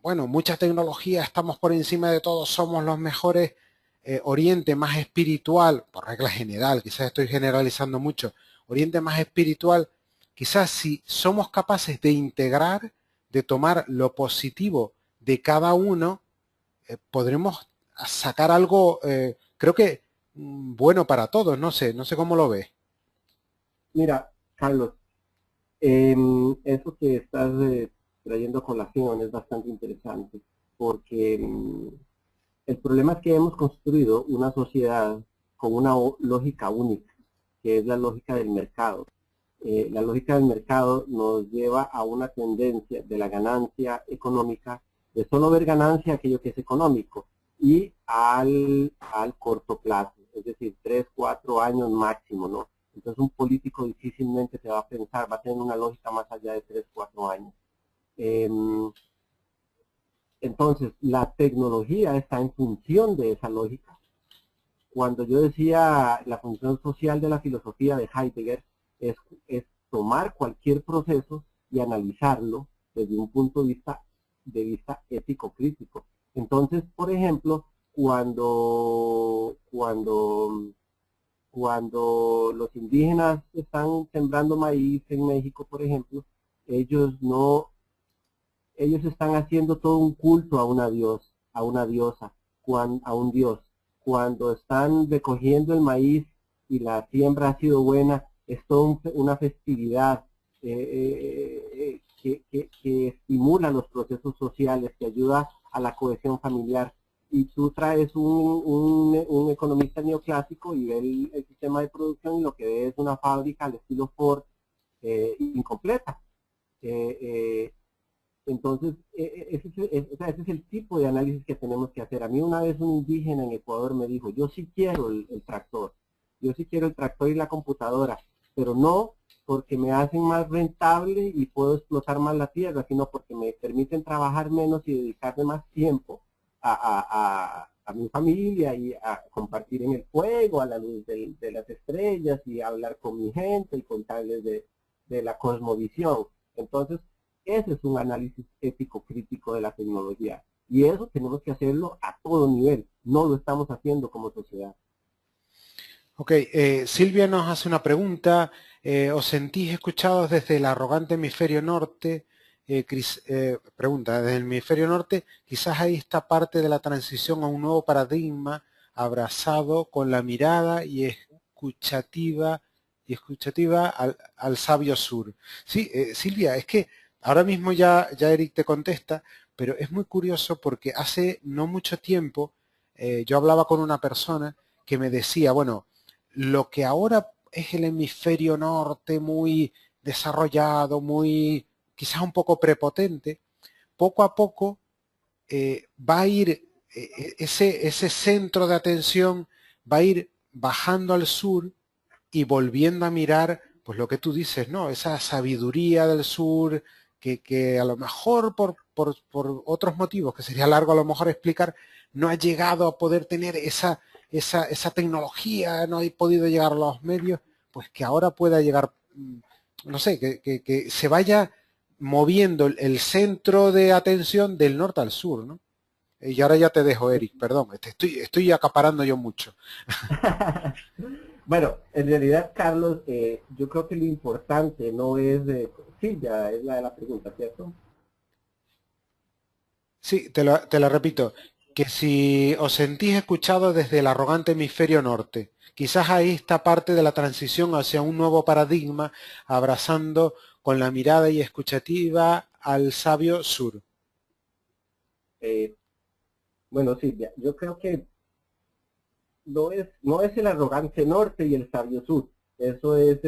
bueno, mucha tecnología, estamos por encima de todo, somos los mejores. Oriente más espiritual, por regla general, quizás estoy generalizando mucho, Oriente más espiritual, quizás si somos capaces de integrar, de tomar lo positivo de cada uno, podremos sacar algo, creo que bueno para todos, no sé cómo lo ves. Mira, Carlos, eso que estás trayendo a colación es bastante interesante, porque el problema es que hemos construido una sociedad con una lógica única, que es la lógica del mercado. La lógica del mercado nos lleva a una tendencia de la ganancia económica, de solo ver ganancia aquello que es económico, y al corto plazo, es decir, 3, 4 años máximo, ¿no? Entonces un político difícilmente se va a pensar, va a tener una lógica más allá de 3, 4 años. Em, entonces, la tecnología está en función de esa lógica. cuando yo decía la función social de la filosofía de Heidegger es tomar cualquier proceso y analizarlo desde un punto de vista ético-crítico. Entonces, por ejemplo, cuando los indígenas están sembrando maíz en México, por ejemplo, ellos no, ellos están haciendo todo un culto a una diosa, a un dios. Cuando están recogiendo el maíz y la siembra ha sido buena, es toda una festividad que estimula los procesos sociales, que ayuda a la cohesión familiar. Y tú traes un economista neoclásico y ve el sistema de producción y lo que ve es una fábrica al estilo Ford incompleta. Eh, eh, entonces, ese es el tipo de análisis que tenemos que hacer. A mí una vez un indígena en Ecuador me dijo, yo sí quiero el tractor, yo sí quiero el tractor y la computadora, pero no porque me hacen más rentable y puedo explotar más la tierra, sino porque me permiten trabajar menos y dedicarme más tiempo a mi familia y a compartir en el fuego, a la luz de las estrellas y hablar con mi gente y contarles de la cosmovisión. Entonces, ese es un análisis ético crítico de la tecnología. Y eso tenemos que hacerlo a todo nivel. No lo estamos haciendo como sociedad. Ok, Silvia nos hace una pregunta. ¿Os sentís escuchados desde el arrogante hemisferio norte? Pregunta, desde el hemisferio norte, quizás ahí está parte de la transición a un nuevo paradigma abrazado con la mirada y escuchativa al sabio sur. Sí, Silvia, es que ahora mismo ya Eric te contesta, pero es muy curioso porque hace no mucho tiempo yo hablaba con una persona que me decía, bueno, lo que ahora es el hemisferio norte muy desarrollado, muy quizás un poco prepotente, poco a poco va a ir ese centro de atención va a ir bajando al sur y volviendo a mirar, pues lo que tú dices, ¿no? Esa sabiduría del sur que a lo mejor por otros motivos, que sería largo a lo mejor explicar, no ha llegado a poder tener esa tecnología, no ha podido llegar a los medios, pues que ahora pueda llegar, no sé, que se vaya moviendo el centro de atención del norte al sur, ¿no? Y ahora ya te dejo, Eric, perdón, estoy acaparando yo mucho. Bueno, en realidad, Carlos, yo creo que lo importante no es, sí, ya es la de la pregunta, ¿cierto? Sí, te la repito, que si os sentís escuchados desde el arrogante hemisferio norte, quizás ahí está parte de la transición hacia un nuevo paradigma, abrazando con la mirada y escuchativa al sabio sur. Eh, bueno, Silvia, yo creo que no es el arrogante norte y el sabio sur. Eso es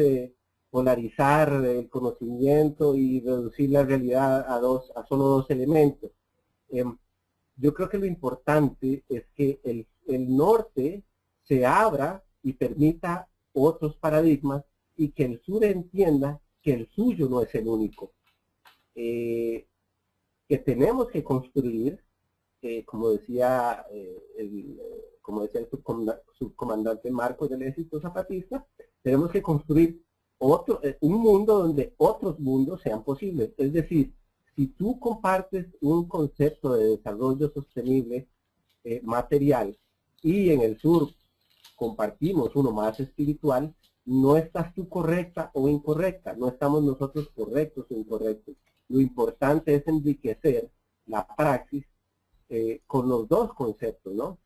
polarizar el conocimiento y reducir la realidad a solo dos elementos. Em, yo creo que lo importante es que el norte se abra y permita otros paradigmas y que el sur entienda que el suyo no es el único. Eh, que tenemos que construir, como decía el subcomandante Marcos del Ejército Zapatista, tenemos que construir un mundo donde otros mundos sean posibles. Es decir, si tú compartes un concepto de desarrollo sostenible material y en el sur compartimos uno más espiritual, no estás tú correcta o incorrecta, no estamos nosotros correctos o incorrectos. Lo importante es enriquecer la praxis con los dos conceptos, ¿no?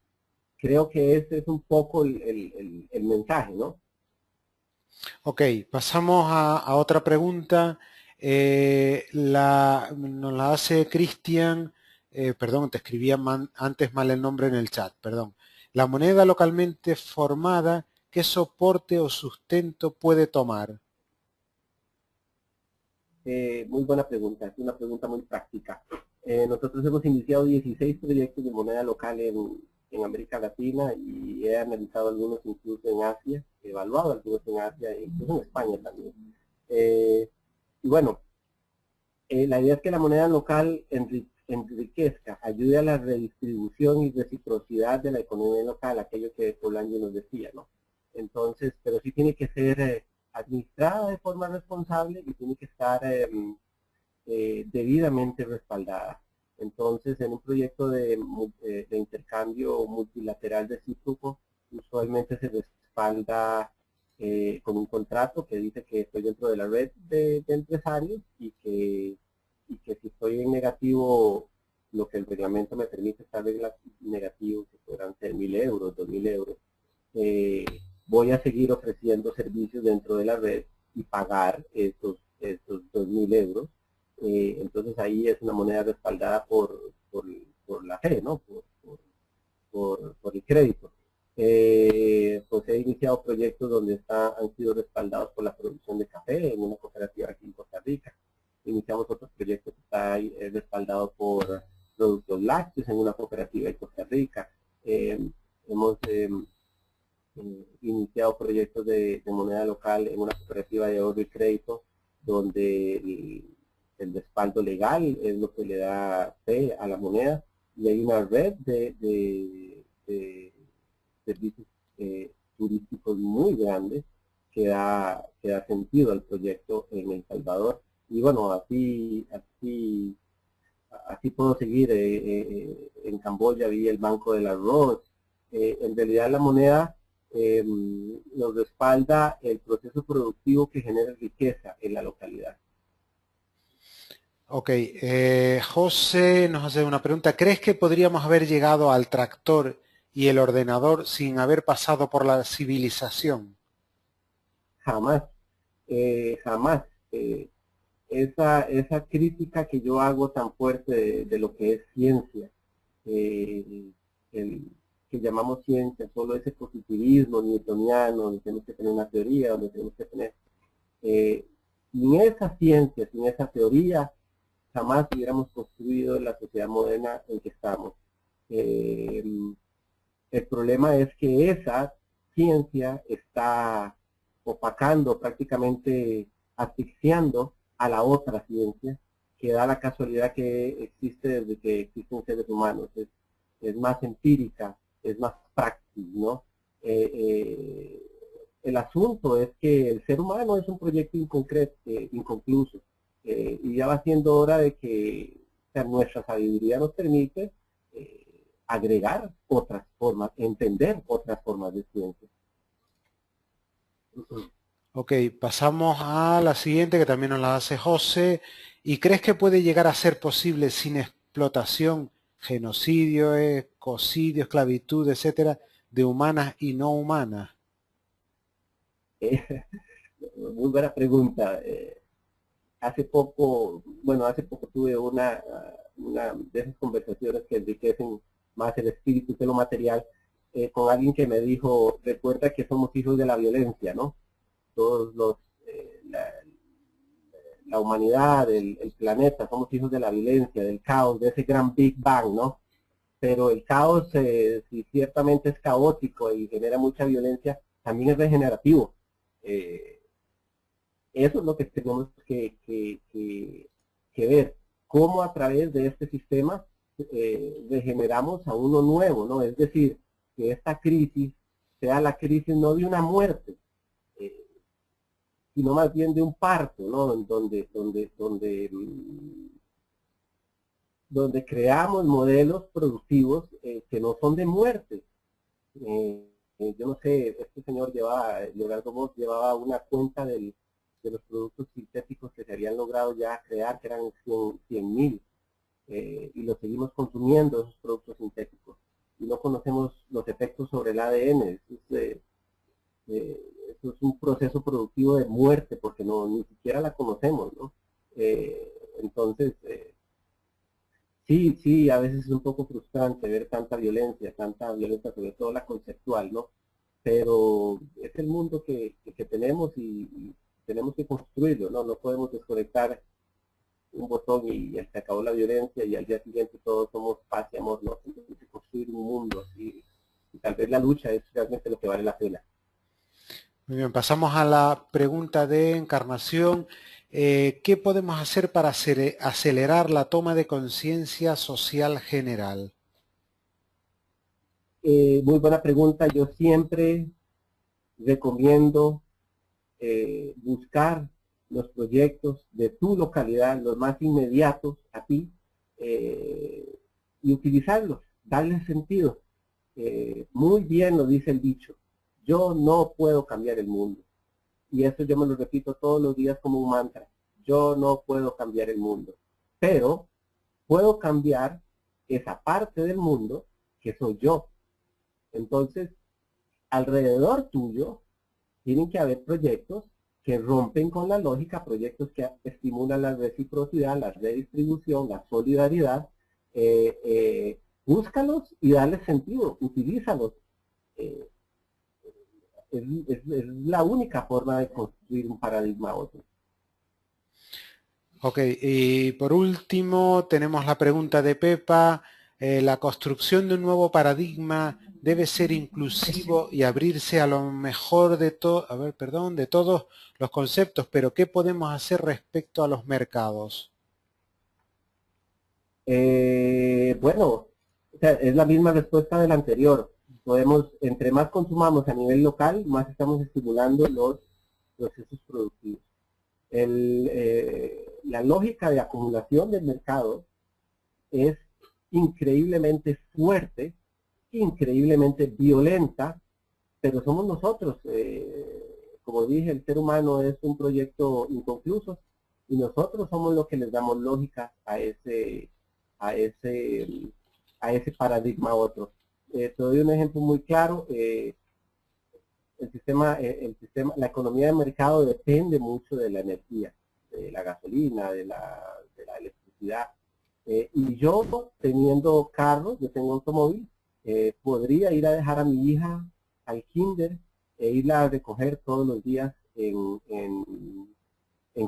Creo que ese es un poco el mensaje, ¿no? Ok, pasamos a otra pregunta. Nos la hace Cristian. Perdón, te escribía antes mal el nombre en el chat, perdón. La moneda localmente formada, ¿qué soporte o sustento puede tomar? Muy buena pregunta, es una pregunta muy práctica. Nosotros hemos iniciado 16 proyectos de moneda local en América Latina y he analizado algunos incluso en Asia, he evaluado algunos en Asia e incluso en España también. Y bueno, la idea es que la moneda local enriquezca, ayude a la redistribución y reciprocidad de la economía local, aquello que Polanyi nos decía, ¿no? Entonces, pero sí tiene que ser administrada de forma responsable y tiene que estar debidamente respaldada. Entonces, en un proyecto de intercambio multilateral recíproco, usualmente se respalda con un contrato que dice que estoy dentro de la red de empresarios y que si estoy en negativo, lo que el reglamento me permite estar en negativo, que podrán ser 1.000 euros, 2.000 euros, eh, voy a seguir ofreciendo servicios dentro de la red y pagar estos 2.000 euros. Entonces ahí es una moneda respaldada por la fe, ¿no? Por el crédito. Pues he iniciado proyectos donde han sido respaldados por la producción de café en una cooperativa aquí en Costa Rica. Iniciamos otros proyectos que están respaldados por productos lácteos en una cooperativa en Costa Rica. Hemos iniciado proyectos de moneda local en una cooperativa de ahorro y crédito donde el respaldo legal es lo que le da fe a la moneda y hay una red de servicios turísticos muy grandes que da sentido al proyecto en El Salvador. Y bueno, así puedo seguir. En Camboya vi el Banco del Arroz. En realidad la moneda nos respalda el proceso productivo que genera riqueza en la localidad. Ok, José nos hace una pregunta. ¿Crees que podríamos haber llegado al tractor y el ordenador sin haber pasado por la civilización? Jamás, jamás. Esa crítica que yo hago tan fuerte de lo que es ciencia, el que llamamos ciencia, solo ese positivismo newtoniano, donde tenemos que tener una teoría, donde tenemos que tener... sin esa ciencia, sin esa teoría, jamás hubiéramos construido la sociedad moderna en que estamos. El problema es que esa ciencia está opacando, prácticamente asfixiando a la otra ciencia, que da la casualidad que existe desde que existen seres humanos. Es más empírica, es más práctica, ¿no? El asunto es que el ser humano es un proyecto inconcluso, y ya va siendo hora de que, o sea, nuestra sabiduría nos permite agregar otras formas, entender otras formas de ciencia. Ok, pasamos a la siguiente que también nos la hace José. ¿Y crees que puede llegar a ser posible sin explotación, genocidio, ecocidio, esclavitud, etcétera, de humanas y no humanas? Muy buena pregunta. Hace poco tuve una de esas conversaciones que enriquecen más el espíritu que lo material, con alguien que me dijo, recuerda que somos hijos de la violencia, ¿no? Todos la humanidad, el planeta, somos hijos de la violencia, del caos, de ese gran Big Bang, ¿no? Pero el caos, si ciertamente es caótico y genera mucha violencia, también es regenerativo. Eso es lo que tenemos que ver, cómo a través de este sistema regeneramos a uno nuevo, ¿no? Es decir, que esta crisis sea la crisis no de una muerte, sino más bien de un parto, ¿no? Donde creamos modelos productivos que no son de muerte. Yo no sé, este señor Leonardo Bosch llevaba una cuenta de los productos sintéticos que se habían logrado ya crear, que eran 100.000, y los seguimos consumiendo, esos productos sintéticos, y no conocemos los efectos sobre el ADN. Eso es un proceso productivo de muerte, porque ni siquiera la conocemos, ¿no? Entonces, sí, a veces es un poco frustrante ver tanta violencia sobre todo la conceptual, ¿no? Pero es el mundo que tenemos y tenemos que construirlo, ¿no? No podemos desconectar un botón y se acabó la violencia y al día siguiente todos somos paz y amor, ¿no? Tenemos que construir un mundo así, y tal vez la lucha es realmente lo que vale la pena. Muy bien, pasamos a la pregunta de Encarnación. ¿qué podemos hacer para acelerar la toma de conciencia social general? Muy buena pregunta. Yo siempre recomiendo buscar los proyectos de tu localidad, los más inmediatos a ti, y utilizarlos, darles sentido. Muy bien lo dice el dicho, yo no puedo cambiar el mundo. Y eso yo me lo repito todos los días como un mantra. Yo no puedo cambiar el mundo, pero puedo cambiar esa parte del mundo que soy yo. Entonces, alrededor tuyo tienen que haber proyectos que rompen con la lógica, proyectos que estimulan la reciprocidad, la redistribución, la solidaridad. Búscalos y darles sentido, utilízalos. Eh, es la única forma de construir un paradigma otro. Ok, y por último tenemos la pregunta de Pepa. La construcción de un nuevo paradigma debe ser inclusivo y abrirse a lo mejor de de todos los conceptos, pero ¿qué podemos hacer respecto a los mercados? Bueno, o sea, es la misma respuesta del anterior. Podemos, entre más consumamos a nivel local, más estamos estimulando los procesos productivos. La lógica de acumulación del mercado es increíblemente fuerte, increíblemente violenta, pero somos nosotros. Como dije, el ser humano es un proyecto inconcluso y nosotros somos los que les damos lógica a ese, a ese paradigma a otro. Te doy un ejemplo muy claro. La economía de mercado depende mucho de la energía, de la gasolina, de la electricidad. Y yo, teniendo carro, yo tengo automóvil, podría ir a dejar a mi hija al kinder e irla a recoger todos los días en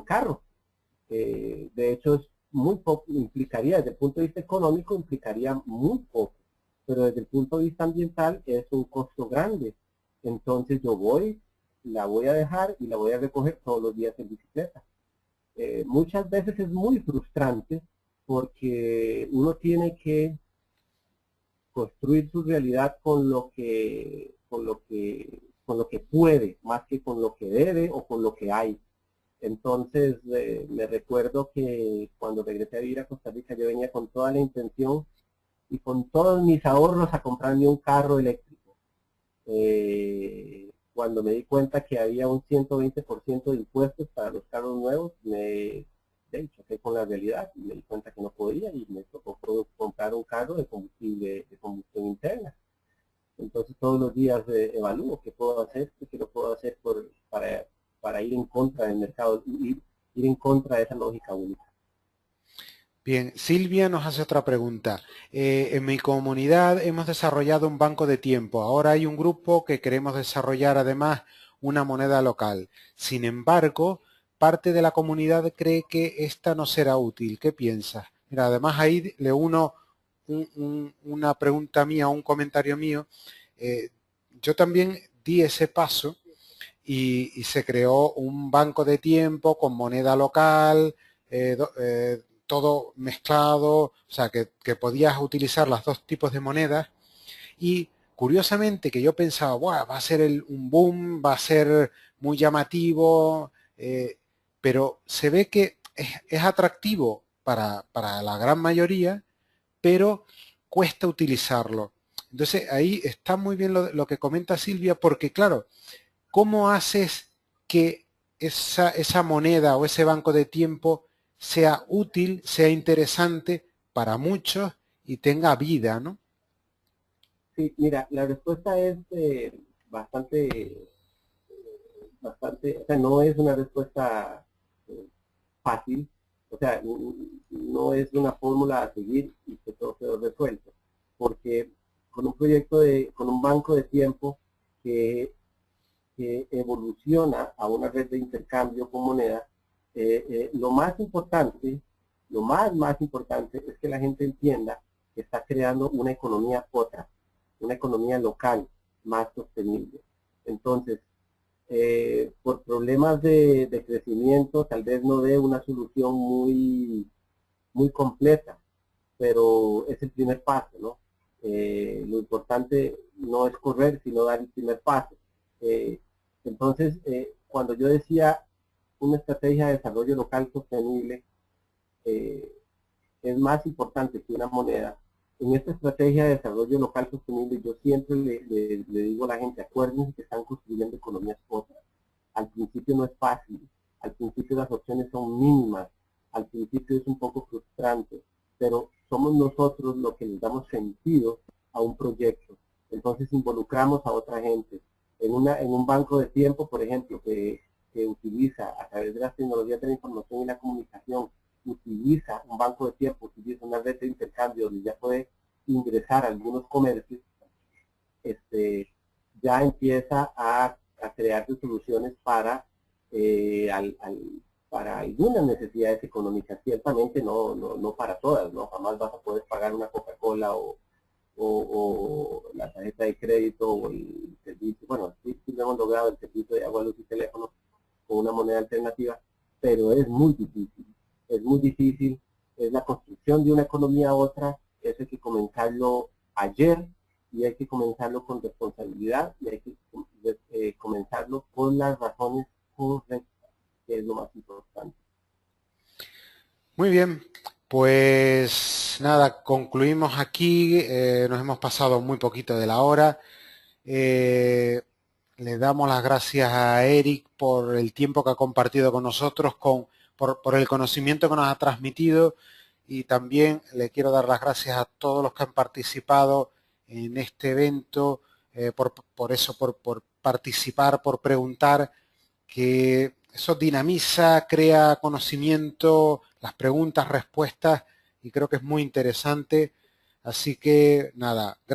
carro. De hecho, es muy poco, implicaría, desde el punto de vista económico, implicaría muy poco, pero desde el punto de vista ambiental es un costo grande. Entonces yo voy, la voy a dejar y la voy a recoger todos los días en bicicleta. Muchas veces es muy frustrante porque uno tiene que construir su realidad con lo que puede, más que con lo que debe o con lo que hay. Entonces, me recuerdo que cuando regresé a vivir a Costa Rica, yo venía con toda la intención y con todos mis ahorros a comprarme un carro eléctrico. Cuando me di cuenta que había un 120% de impuestos para los carros nuevos, choqué con la realidad y me di cuenta que no podía y me tocó comprar un carro de combustible, de combustión interna. Entonces todos los días evalúo qué puedo hacer, qué no puedo hacer para ir en contra del mercado, ir en contra de esa lógica única. Bien, Silvia nos hace otra pregunta. En mi comunidad hemos desarrollado un banco de tiempo. Ahora hay un grupo que queremos desarrollar además una moneda local. Sin embargo, parte de la comunidad cree que esta no será útil. ¿Qué piensas? Mira, además ahí le uno una pregunta mía, un comentario mío. Yo también di ese paso y se creó un banco de tiempo con moneda local, todo mezclado, o sea, que podías utilizar los dos tipos de monedas. Y curiosamente que yo pensaba, wow, va a ser un boom, va a ser muy llamativo, pero se ve que es atractivo para la gran mayoría, pero cuesta utilizarlo. Entonces ahí está muy bien lo que comenta Silvia, porque claro, ¿cómo haces que esa moneda o ese banco de tiempo sea útil, sea interesante para muchos y tenga vida, ¿no? Sí, mira, la respuesta es bastante, bastante, o sea, no es una respuesta fácil, o sea, no es una fórmula a seguir y que todo quedó resuelto, porque con un banco de tiempo que, que evoluciona a una red de intercambio con moneda, lo más importante, más importante es que la gente entienda que está creando una economía otra, una economía local más sostenible. Entonces, por problemas de crecimiento tal vez no dé una solución muy completa, pero es el primer paso, ¿no? Lo importante no es correr, sino dar el primer paso. Eh, entonces, cuando yo decía una estrategia de desarrollo local sostenible, eh, es más importante que una moneda. En esta estrategia de desarrollo local sostenible, yo siempre le digo a la gente, acuérdense que están construyendo economías otras. Al principio no es fácil, al principio las opciones son mínimas, al principio es un poco frustrante, pero somos nosotros los que les damos sentido a un proyecto. Entonces involucramos a otra gente. En un banco de tiempo, por ejemplo, que utiliza a través de las tecnologías de la información y la comunicación, utiliza un banco de tiempo, utiliza una red de intercambio donde ya puede ingresar a algunos comercios, ya empieza a crear soluciones para algunas necesidades económicas, ciertamente no para todas, ¿no? Jamás vas a poder pagar una Coca-Cola o la tarjeta de crédito o el servicio, bueno, sí lo hemos logrado el servicio de agua, luz y teléfono con una moneda alternativa, pero es muy difícil, es la construcción de una economía a otra, eso hay que comenzarlo ayer y hay que comenzarlo con responsabilidad y hay que comenzarlo con las razones correctas, que es lo más importante. Muy bien, pues nada, concluimos aquí, nos hemos pasado muy poquito de la hora. Eh, Le damos las gracias a Eric por el tiempo que ha compartido con nosotros, por el conocimiento que nos ha transmitido, y también le quiero dar las gracias a todos los que han participado en este evento, por participar, por preguntar, que eso dinamiza, crea conocimiento, las preguntas, respuestas, y creo que es muy interesante. Así que nada, gracias.